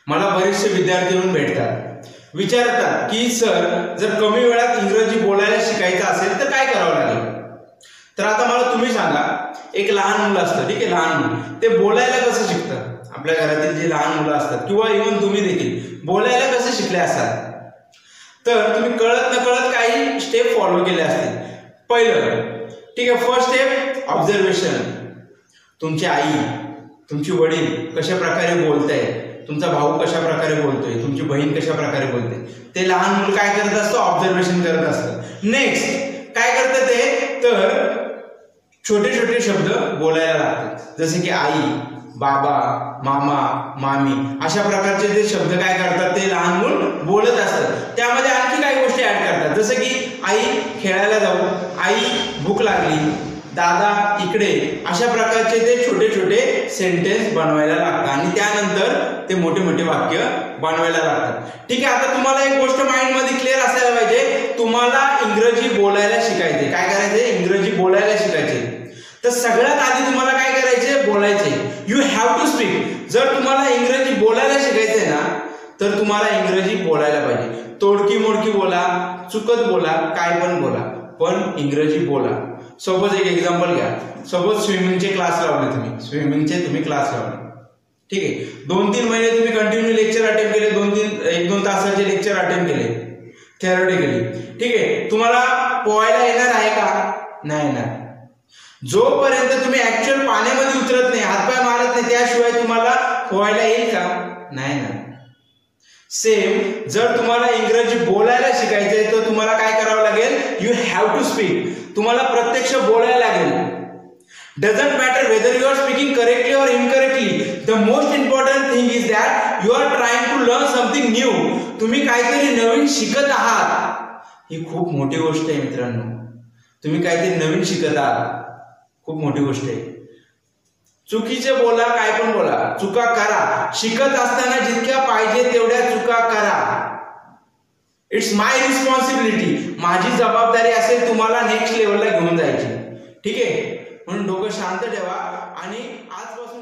मला बरेचसे विद्यार्थी येऊन भेटतात, विचारतात की सर जर कमी वेळात इंग्रजी बोलायला शिकायचं असेल तर काय करावं लागेल. तर आता मला तुम्ही सांगा, एक लहान मुलं असतं, ठीक आहे, लहान मुलं ते बोलायला कसं शिकतं. आपल्या घरातील जे लहान मुलं असतात किंवा इव्हन तुम्ही देखील बोलायला कसे शिकले असाल, तर तुम्ही कळत नकळत काही स्टेप फॉलो केले असतील. पहिलं, ठीक आहे, फर्स्ट स्टेप ऑब्झर्वेशन. तुमची आई, तुमची वडील कशा प्रकारे बोलताय, तुमचा भाऊ कशा प्रकारे बोलतोय, तुमची बहीण कशा प्रकारे बोलते, ते लहान मुलं काय करत असतं, ऑब्झर्वेशन करत असतं. नेक्स्ट काय करतं ते, तर छोटे छोटे शब्द बोलायला लागतात, जसे की आई, बाबा, मामा, मामी, अशा प्रकारचे जे शब्द काय करतात ते लहान मूल बोलत असतं. त्यामध्ये आणखी काही गोष्टी ऍड करतात, जसं की आई खेळायला जाऊ, आई भूक लागली, दादा इकडे, अशा प्रकारचे ते छोटे छोटे सेंटेन्स बनवायला लागतात आणि त्यानंतर ते मोठे मोठे वाक्य बनवायला लागतात. ठीक आहे, आता तुम्हाला एक गोष्ट माइंड मध्ये क्लिअर असायला पाहिजे, तुम्हाला इंग्रजी बोलायला शिकायचे. काय करायचे, इंग्रजी बोलायला शिकायचे. तर सगळ्यात आधी तुम्हाला काय करायचे, बोलायचे. You have to speak. जर तुम्हाला इंग्रजी बोलायला शिकायचंय ना, तर तुम्हाला इंग्रजी बोलायला पाहिजे. तोडकी मोडकी बोला, चुकत बोला, काय पण बोला, पण इंग्रजी बोला. सपोज एक एक्झाम्पल घ्या, सपोज स्विमिंगचे क्लास लावले तुम्ही, स्विमिंगचे तुम्ही क्लास लावले, ठीक आहे, 2-3 महिने तुम्ही कंटिन्यू लेक्चर अटेंड केले, 1-2 तासाचे लेक्चर अटेंड केले थेरॉटिकली, ठीक आहे. तुम्हाला पोहायला येणार आहे का, नाही येणार. जोपर्यंत तुम्ही ऍक्च्युअल पाण्यामध्ये उतरत नाही, हातपाय मारत नाही, त्याशिवाय तुम्हाला पोहायला येईल का, नाही ना. सेम, जर तुम्हाला इंग्रजी बोलायला शिकायचंय तर तुम्हाला काय करावं लागेल, यू हॅव टू स्पीक. तुम्हाला प्रत्यक्ष बोलायला लागेल. Doesn't matter whether you are speaking correctly or incorrectly, the most important thing is that you are trying to learn something new. तुम्ही काहीतरी नवीन शिकत आहात, ही खूप मोठी गोष्ट आहे मित्रांनो. तुम्ही काहीतरी नवीन शिकत आहात, खूप मोठी गोष्ट आहे. चुकीचे बोला, काय पण बोला, चुका करा. शिकत असताना जितक्या पाहिजे तेवढ्या चुका करा. It's my responsibility. माझी जबाबदारी असेल तुम्हाला नेक्स्ट लेवलला घेऊन जायची, ठीक आहे. म्हणून डोकं शांत ठेवा आणि आजपासून